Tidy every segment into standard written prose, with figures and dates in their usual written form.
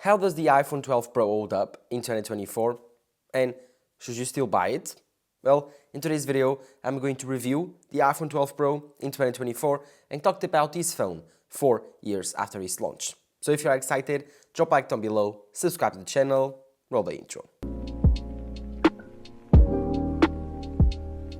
How does the iPhone 12 Pro hold up in 2024? And should you still buy it? Well, in today's video, I'm going to review the iPhone 12 Pro in 2024 and talk about this phone 4 years after its launch. So if you're excited, drop a like down below, subscribe to the channel, roll the intro.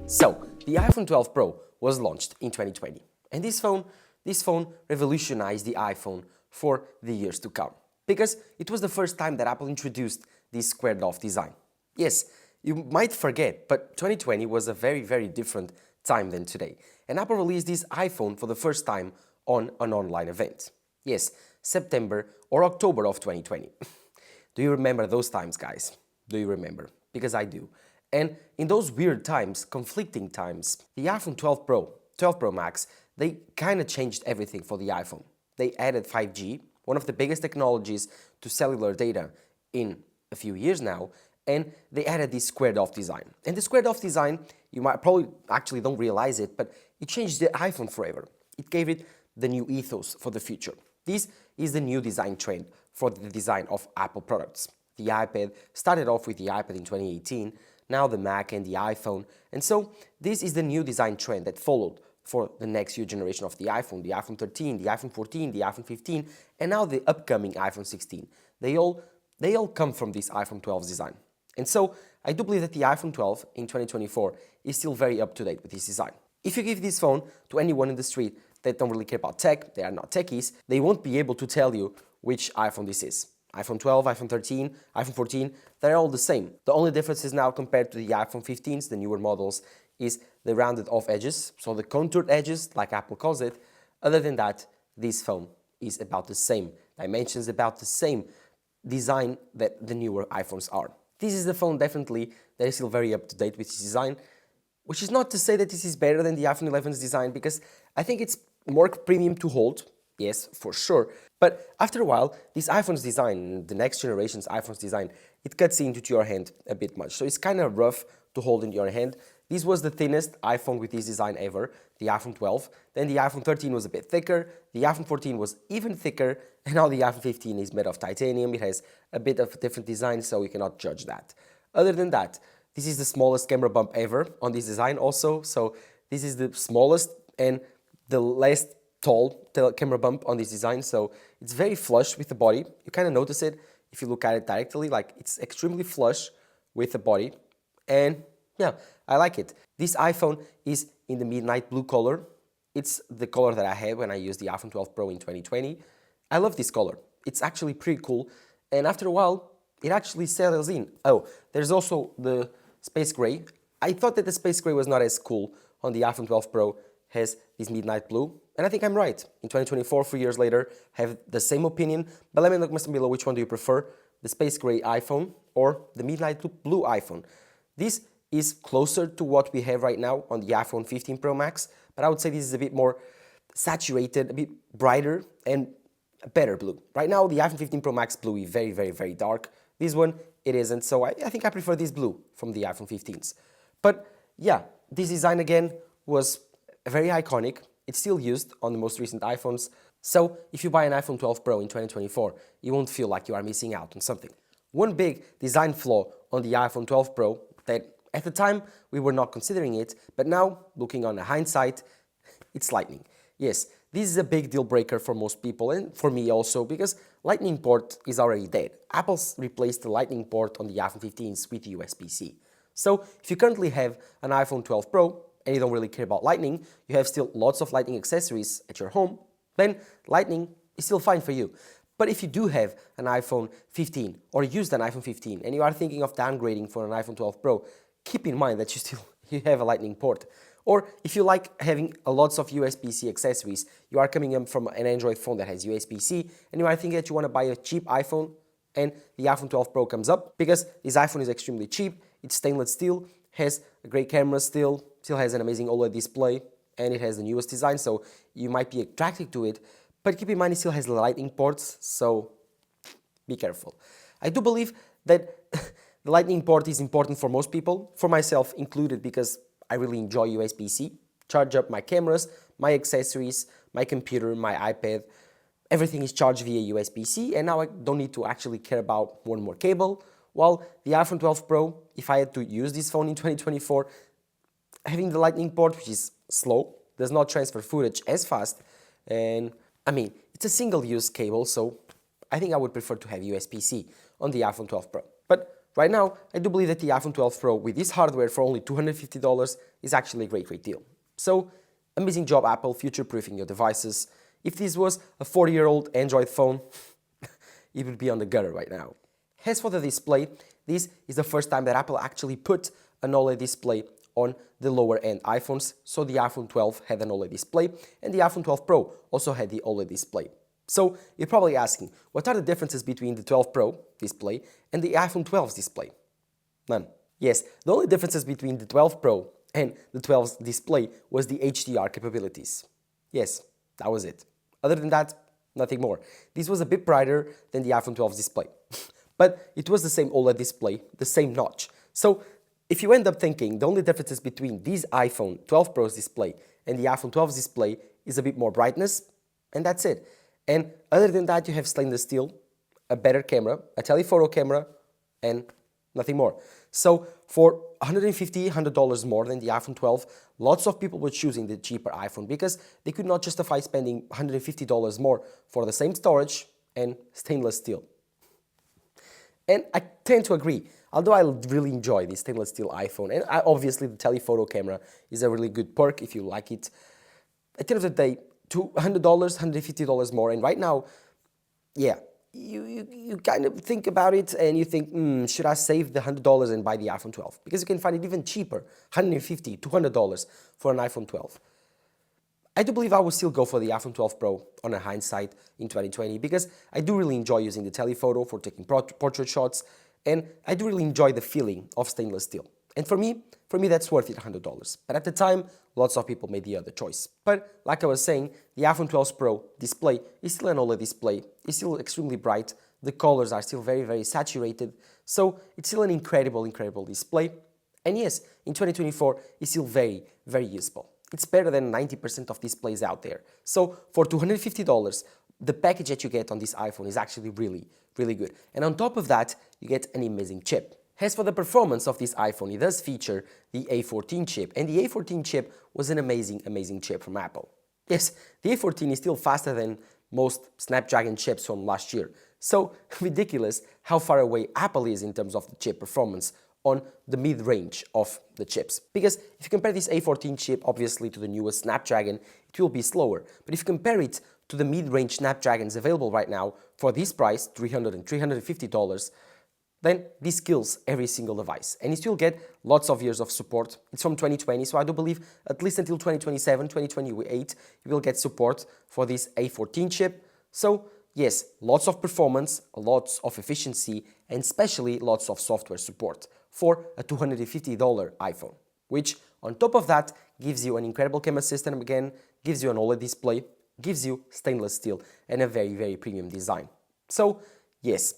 So, the iPhone 12 Pro was launched in 2020, and this phone revolutionized the iPhone for the years to come, because it was the first time that Apple introduced this squared-off design. Yes, you might forget, but 2020 was a very, very different time than today, and Apple released this iPhone for the first time on an online event. Yes, September or October of 2020. Do you remember those times, guys? Do you remember? Because I do. And in those weird times, conflicting times, the iPhone 12 Pro, 12 Pro Max, they kind of changed everything for the iPhone. They added 5G, one of the biggest technologies to cellular data in a few years now, and they added this squared-off design. And the squared-off design, you might probably actually don't realize it, but it changed the iPhone forever. It gave it the new ethos for the future. This is the new design trend for the design of Apple products. The iPad started off with the iPad in 2018, now the Mac and the iPhone, and so this is the new design trend that followed for the next few generation of the iPhone 13, the iPhone 14, the iPhone 15, and now the upcoming iPhone 16. They all come from this iPhone 12 design. And so I do believe that the iPhone 12 in 2024 is still very up to date with this design. If you give this phone to anyone in the street that don't really care about tech, they are not techies, they won't be able to tell you which iPhone this is. iPhone 12, iPhone 13, iPhone 14, they're all the same. The only difference is now compared to the iPhone 15s, the newer models, is the rounded off edges, so the contoured edges, like Apple calls it. Other than that, this phone is about the same dimensions, about the same design that the newer iPhones are. This is the phone definitely that is still very up to date with its design, which is not to say that this is better than the iPhone 11's design, because I think it's more premium to hold. Yes, for sure. But after a while, this iPhone's design, the next generation's iPhone's design, it cuts into your hand a bit much. So it's kind of rough to hold in your hand. This was the thinnest iPhone with this design ever, the iPhone 12. Then the iPhone 13 was a bit thicker, the iPhone 14 was even thicker, and now the iPhone 15 is made of titanium. It has a bit of a different design, so we cannot judge that. Other than that, this is the smallest camera bump ever on this design also. So this is the smallest and the least tall camera bump on this design, so it's very flush with the body. You kind of notice it if you look at it directly, like it's extremely flush with the body, and yeah, I like it. This iPhone is in the midnight blue color. It's the color that I had when I used the iPhone 12 Pro in 2020. I love this color. It's actually pretty cool, and after a while, it actually settles in. Oh, there's also the space gray. I thought that the space gray was not as cool on the iPhone 12 Pro as this midnight blue. And I think I'm right. In 2024, 3 years later, I have the same opinion. But let me know down below which one do you prefer, the space gray iPhone or the midnight blue iPhone. This is closer to what we have right now on the iPhone 15 Pro Max, but I would say this is a bit more saturated, a bit brighter and a better blue. Right now, the iPhone 15 Pro Max blue is very, very, very dark. This one, it isn't, so I think I prefer this blue from the iPhone 15s. But yeah, this design again was very iconic. It's still used on the most recent iPhones, so if you buy an iPhone 12 Pro in 2024, you won't feel like you are missing out on something. One big design flaw on the iPhone 12 Pro that at the time we were not considering it, but now, looking on the hindsight, it's Lightning. Yes, this is a big deal breaker for most people and for me also, because Lightning port is already dead. Apple's replaced the Lightning port on the iPhone 15s with USB-C. So if you currently have an iPhone 12 Pro, and you don't really care about Lightning, you have still lots of Lightning accessories at your home, then Lightning is still fine for you. But if you do have an iPhone 15 or used an iPhone 15 and you are thinking of downgrading for an iPhone 12 Pro, keep in mind that you have a Lightning port. Or if you like having lots of USB-C accessories, you are coming up from an Android phone that has USB-C and you are thinking that you want to buy a cheap iPhone, and the iPhone 12 Pro comes up because this iPhone is extremely cheap, it's stainless steel, has a great camera still has an amazing OLED display, and it has the newest design, so you might be attracted to it, but keep in mind it still has Lightning ports, so be careful. I do believe that the Lightning port is important for most people, for myself included, because I really enjoy USB-C, charge up my cameras, my accessories, my computer, my iPad, everything is charged via USB-C, and now I don't need to actually care about one more cable. While the iPhone 12 Pro, if I had to use this phone in 2024, having the Lightning port, which is slow, does not transfer footage as fast, and I mean, it's a single-use cable, so I think I would prefer to have USB-C on the iPhone 12 Pro. But right now, I do believe that the iPhone 12 Pro with this hardware for only $250 is actually a great deal. So, amazing job Apple, future-proofing your devices. If this was a 40-year-old Android phone, it would be on the gutter right now. As for the display, this is the first time that Apple actually put an OLED display on the lower-end iPhones. So the iPhone 12 had an OLED display, and the iPhone 12 Pro also had the OLED display. So you're probably asking, what are the differences between the 12 Pro display and the iPhone 12's display? None. Yes, the only differences between the 12 Pro and the 12's display was the HDR capabilities. Yes, that was it. Other than that, nothing more. This was a bit brighter than the iPhone 12's display. But it was the same OLED display, the same notch. So if you end up thinking the only differences between this iPhone 12 Pro's display and the iPhone 12's display is a bit more brightness, and that's it. And other than that, you have stainless steel, a better camera, a telephoto camera, and nothing more. So for $150, $100 more than the iPhone 12, lots of people were choosing the cheaper iPhone because they could not justify spending $150 more for the same storage and stainless steel. And I tend to agree, although I really enjoy the stainless steel iPhone, and obviously the telephoto camera is a really good perk if you like it. At the end of the day, $200, $150 more, and right now, yeah, you kind of think about it and you think, should I save the $100 and buy the iPhone 12? Because you can find it even cheaper, $150, $200 for an iPhone 12. I do believe I will still go for the iPhone 12 Pro on a hindsight in 2020 because I do really enjoy using the telephoto for taking portrait shots, and I do really enjoy the feeling of stainless steel. And for me that's worth it, $100. But at the time, lots of people made the other choice. But like I was saying, the iPhone 12 Pro display is still an OLED display, it's still extremely bright, the colors are still very saturated, so it's still an incredible display. And yes, in 2024, it's still very useful. It's better than 90% of displays out there. So for $250, the package that you get on this iPhone is actually really good. And on top of that, you get an amazing chip. As for the performance of this iPhone, it does feature the A14 chip, and the A14 chip was an amazing chip from Apple. Yes, the A14 is still faster than most Snapdragon chips from last year. So ridiculous how far away Apple is in terms of the chip performance on the mid-range of the chips. Because if you compare this A14 chip obviously to the newest Snapdragon, it will be slower. But if you compare it to the mid-range Snapdragons available right now for this price, $300 and $350, then this kills every single device. And you still get lots of years of support. It's from 2020, so I do believe at least until 2027, 2028, you will get support for this A14 chip. So yes, lots of performance, lots of efficiency, and especially lots of software support for a $250 iPhone, which on top of that gives you an incredible camera system again, gives you an OLED display, gives you stainless steel and a very premium design. So yes,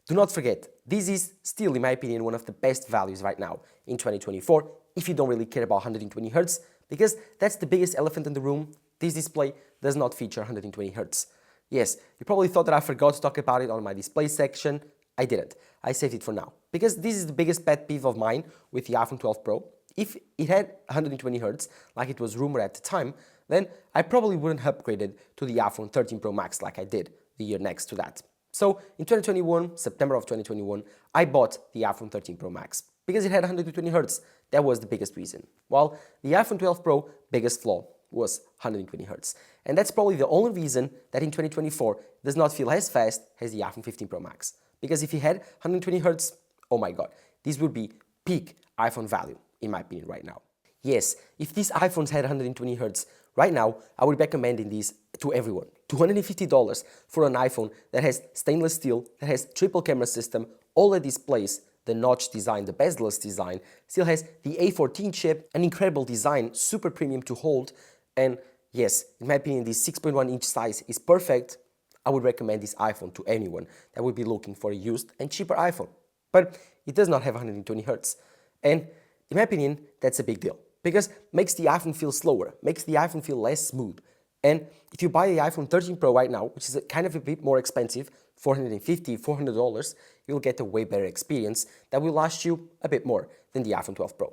do not forget, this is still, in my opinion, one of the best values right now in 2024 if you don't really care about 120Hz, because that's the biggest elephant in the room. This display does not feature 120Hz. Yes, you probably thought that I forgot to talk about it on my display section. I didn't. I saved it for now, because this is the biggest pet peeve of mine with the iPhone 12 Pro. If it had 120Hz, like it was rumored at the time, then I probably wouldn't have upgraded to the iPhone 13 Pro Max like I did the year next to that. So in 2021, September of 2021, I bought the iPhone 13 Pro Max because it had 120Hz. That was the biggest reason. While the iPhone 12 Pro biggest flaw was 120Hz. And that's probably the only reason that in 2024 it does not feel as fast as the iPhone 15 Pro Max. Because if it had 120Hz, oh my god, this would be peak iPhone value, in my opinion, right now. Yes, if these iPhones had 120Hz, right now, I would be recommending these to everyone. $250 for an iPhone that has stainless steel, that has triple camera system, OLED displays, the notch design, the bezel-less design, still has the A14 chip, an incredible design, super premium to hold, and yes, in my opinion, this 6.1-inch size is perfect. I would recommend this iPhone to anyone that would be looking for a used and cheaper iPhone. But it does not have 120Hz, and in my opinion, that's a big deal, because it makes the iPhone feel slower, makes the iPhone feel less smooth. And if you buy the iPhone 13 Pro right now, which is kind of a bit more expensive, $450, $400, you'll get a way better experience that will last you a bit more than the iPhone 12 Pro.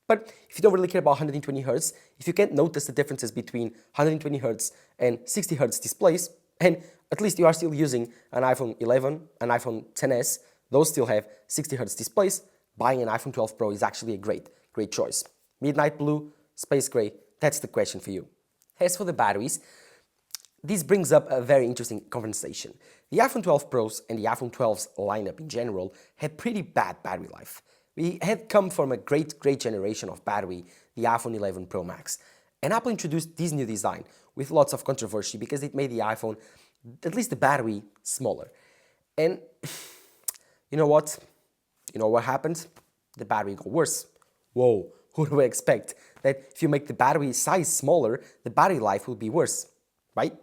But if you don't really care about 120 Hz, if you can't notice the differences between 120 Hz and 60 Hz displays, and at least you are still using an iPhone 11, an iPhone XS, those still have 60 Hz displays, buying an iPhone 12 Pro is actually a great choice. Midnight blue, space gray, that's the question for you. As for the batteries, this brings up a very interesting conversation. The iPhone 12 Pros and the iPhone 12's lineup in general had pretty bad battery life. We had come from a great generation of battery, the iPhone 11 Pro Max. And Apple introduced this new design with lots of controversy because it made the iPhone, at least the battery, smaller. And you know what? You know what happened? The battery got worse. Whoa, who do I expect? That if you make the battery size smaller, the battery life will be worse, right?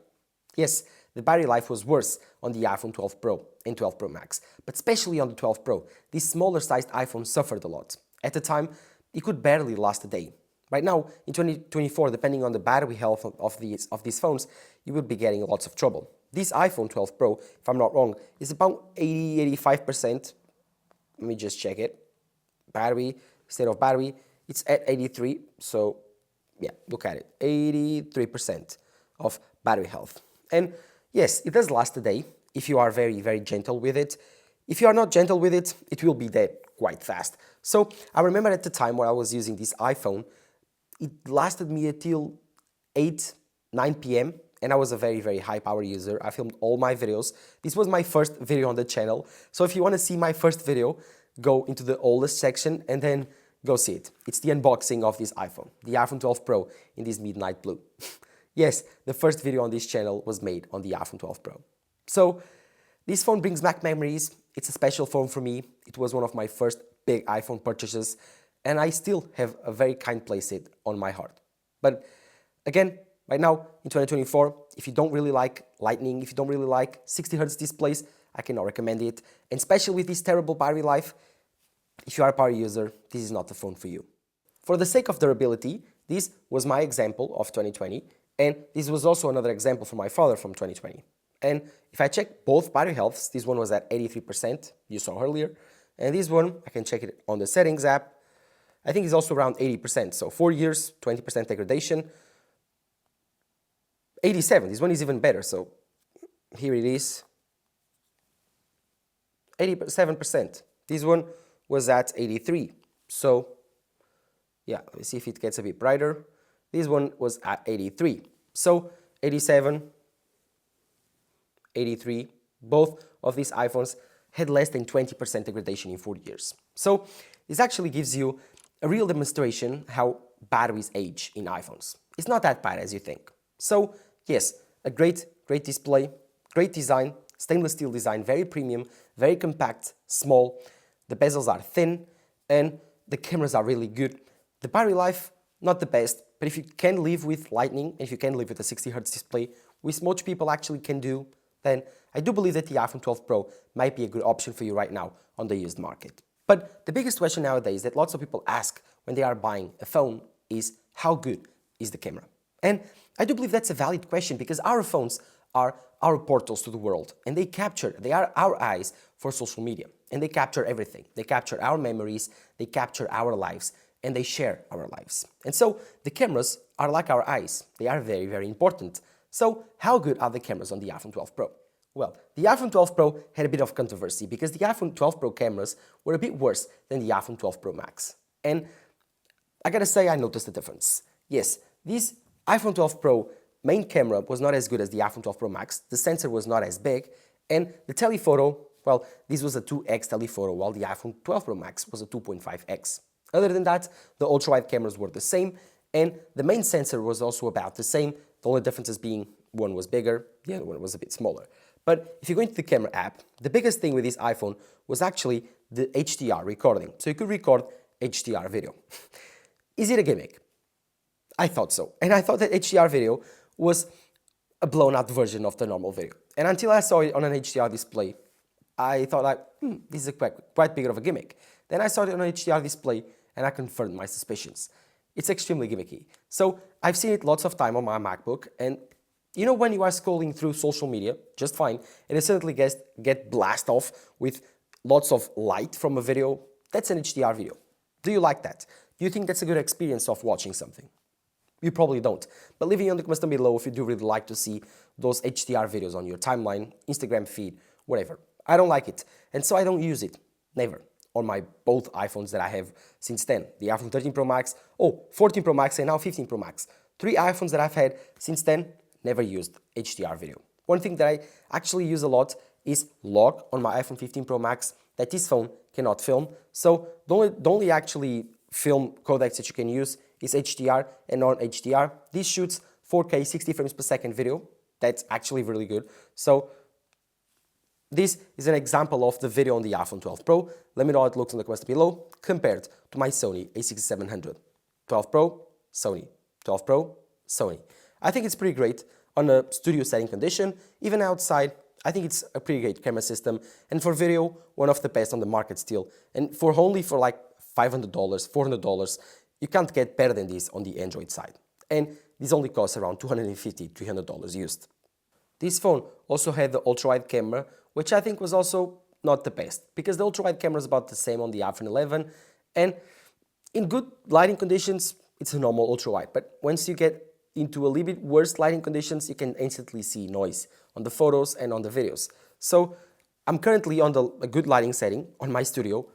Yes, the battery life was worse on the iPhone 12 Pro and 12 Pro Max, but especially on the 12 Pro. This smaller sized iPhone suffered a lot. At the time, it could barely last a day. Right now, in 2024, depending on the battery health of these phones, you will be getting lots of trouble. This iPhone 12 Pro, if I'm not wrong, is about 85%. Let me just check it. Battery, state of battery, it's at 83, so yeah, look at it, 83% of battery health. And yes, it does last a day if you are very gentle with it. If you are not gentle with it, it will be dead quite fast. So I remember at the time where I was using this iPhone, it lasted me until 8, 9 p.m. and I was a very high power user. I filmed all my videos. This was my first video on the channel. So if you want to see my first video, go into the oldest section and then go see it. It's the unboxing of this iPhone, the iPhone 12 Pro in this midnight blue. Yes, the first video on this channel was made on the iPhone 12 Pro. So this phone brings back memories. It's a special phone for me. It was one of my first big iPhone purchases, and I still have a very kind place it on my heart. But again, right now in 2024, if you don't really like Lightning, if you don't really like 60 Hz displays, I cannot recommend it. And especially with this terrible battery life, if you are a power user, this is not the phone for you. For the sake of durability, this was my example of 2020, and this was also another example for my father from 2020. And if I check both battery healths, this one was at 83%, you saw earlier, and this one, I can check it on the settings app, I think it's also around 80%, so 4 years, 20% degradation. 87, this one is even better, so here it is, 87%. This one was at 83, so yeah, let's see if it gets a bit brighter. This one was at 83, so 87, 83, both of these iPhones had less than 20% degradation in 4 years. So this actually gives you a real demonstration how batteries age in iPhones. It's not that bad as you think. So yes, a great display, great design, stainless steel design, very premium, very compact, small. The bezels are thin and the cameras are really good. The battery life, not the best, but if you can live with Lightning, if you can live with a 60 Hz display, which most people actually can do, then I do believe that the iPhone 12 Pro might be a good option for you right now on the used market. But the biggest question nowadays that lots of people ask when they are buying a phone is how good is the camera? And I do believe that's a valid question because our phones are our portals to the world and they are our eyes for social media and they capture everything. They capture our memories, they capture our lives and they share our lives. And so the cameras are like our eyes. They are very important. So how good are the cameras on the iPhone 12 Pro? Well, the iPhone 12 Pro had a bit of controversy because the iPhone 12 Pro cameras were a bit worse than the iPhone 12 Pro Max. And I gotta say, I noticed the difference. Yes, this iPhone 12 Pro main camera was not as good as the iPhone 12 Pro Max, the sensor was not as big, and the telephoto, well, this was a 2x telephoto, while the iPhone 12 Pro Max was a 2.5x. Other than that, the ultra-wide cameras were the same, and the main sensor was also about the same, the only differences being one was bigger, the other one was a bit smaller. But if you go into the camera app, the biggest thing with this iPhone was actually the HDR recording. So you could record HDR video. Is it a gimmick? I thought so. And I thought that HDR video was a blown out version of the normal video. And until I saw it on an HDR display, I thought like, this is quite big of a gimmick. Then I saw it on an HDR display and I confirmed my suspicions. It's extremely gimmicky. So I've seen it lots of time on my MacBook and You know when you are scrolling through social media, just fine, and it suddenly get blasted off with lots of light from a video? That's an HDR video. Do you like that? Do you think that's a good experience of watching something? You probably don't. But leave it in the comments down below if you do really like to see those HDR videos on your timeline, Instagram feed, whatever. I don't like it, and so I don't use it. Never. On my both iPhones that I have since then. The iPhone 13 Pro Max, 14 Pro Max, and now 15 Pro Max. 3 iPhones that I've had since then, never used HDR video. One thing that I actually use a lot is log on my iPhone 15 Pro Max that this phone cannot film. So the only actually film codecs that you can use is HDR and non-HDR. This shoots 4K 60 frames per second video. That's actually really good. So this is an example of the video on the iPhone 12 Pro. Let me know how it looks in the comments below compared to my Sony a6700. 12 Pro, Sony. 12 Pro, Sony. I think it's pretty great on a studio setting condition. Even outside, I think it's a pretty great camera system. And for video, one of the best on the market still. And for only for like $500, $400, you can't get better than this on the Android side. And this only costs around $250, $300 used. This phone also had the ultra-wide camera, which I think was also not the best, because the ultra-wide camera is about the same on the iPhone 11, and in good lighting conditions, it's a normal ultra-wide, but once you get into a little bit worse lighting conditions, you can instantly see noise on the photos and on the videos. So I'm currently on a good lighting setting on my studio,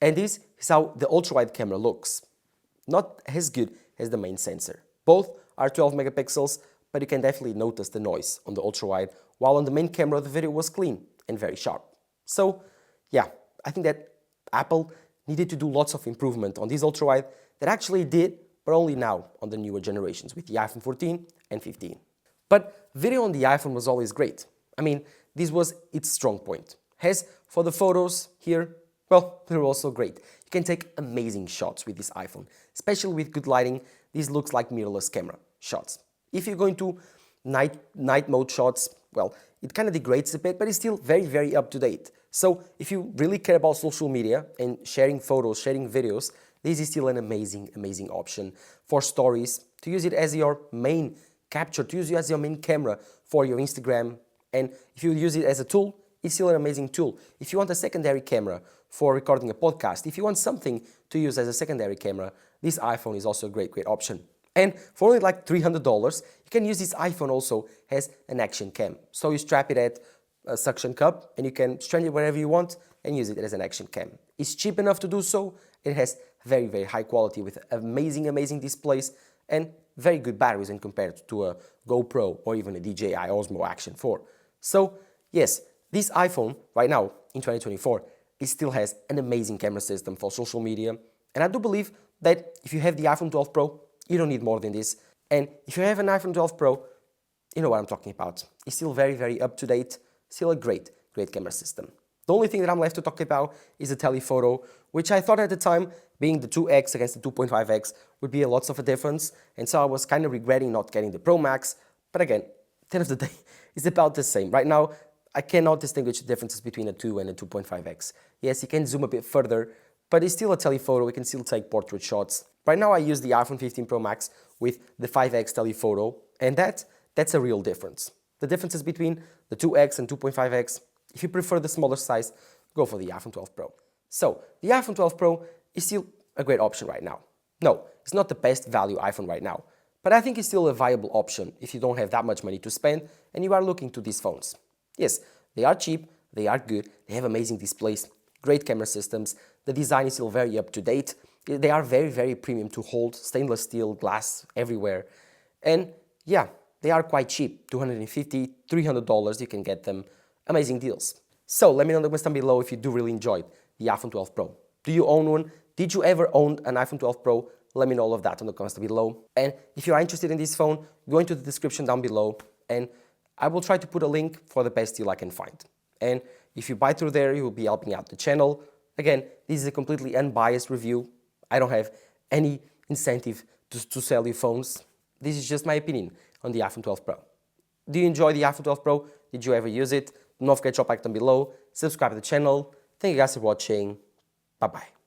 and this is how the ultra-wide camera looks. Not as good as the main sensor. Both are 12 megapixels, but you can definitely notice the noise on the ultra-wide, while on the main camera the video was clean and very sharp. So yeah, I think that Apple needed to do lots of improvement on this ultra-wide that actually did, but only now on the newer generations with the iPhone 14 and 15. But video on the iPhone was always great. I mean, this was its strong point. As for the photos here, well, they're also great. You can take amazing shots with this iPhone, especially with good lighting. This looks like mirrorless camera shots. If you go into night mode shots, well, it kind of degrades a bit, but it's still very, very up to date. So if you really care about social media and sharing photos, sharing videos, this is still an amazing, amazing option for stories, to use it as your main capture, to use it as your main camera for your Instagram. And if you use it as a tool, it's still an amazing tool. If you want a secondary camera for recording a podcast, if you want something to use as a secondary camera, this iPhone is also a great, great option. And for only like $300, you can use this iPhone also as an action cam. So you strap it at a suction cup and you can strand it wherever you want and use it as an action cam. It's cheap enough to do so. It has very, very high quality with amazing, amazing displays and very good batteries when compared to a GoPro or even a DJI Osmo Action 4. So yes, this iPhone right now in 2024, it still has an amazing camera system for social media. And I do believe that if you have the iPhone 12 Pro, you don't need more than this. And if you have an iPhone 12 Pro, you know what I'm talking about. It's still very, very up to date. Still a great, great camera system. The only thing that I'm left to talk about is the telephoto, which I thought at the time, being the 2x against the 2.5x, would be a lot of a difference. And so I was kind of regretting not getting the Pro Max. But again, at the end of the day, it's about the same. Right now, I cannot distinguish the differences between a 2 and a 2.5x. Yes, you can zoom a bit further, but it's still a telephoto. We can still take portrait shots. Right now, I use the iPhone 15 Pro Max with the 5x telephoto, and that's a real difference. The differences between the 2x and 2.5x, if you prefer the smaller size, go for the iPhone 12 Pro. So, the iPhone 12 Pro is still a great option right now. No, it's not the best value iPhone right now, but I think it's still a viable option if you don't have that much money to spend and you are looking to these phones. Yes, they are cheap, they are good, they have amazing displays, great camera systems, the design is still very up to date, they are very, very premium to hold, stainless steel, glass everywhere, and yeah, they are quite cheap, $250, $300, you can get them, amazing deals. So let me know in the comments down below if you do really enjoy the iPhone 12 Pro. Do you own one? Did you ever own an iPhone 12 Pro? Let me know all of that in the comments down below. And if you are interested in this phone, go into the description down below and I will try to put a link for the best deal I can find. And if you buy through there, you will be helping out the channel. Again, this is a completely unbiased review. I don't have any incentive to sell you phones. This is just my opinion on the iPhone 12 Pro. Do you enjoy the iPhone 12 Pro? Did you ever use it? Don't forget to drop a like down below. Subscribe to the channel. Thank you guys for watching. Bye-bye.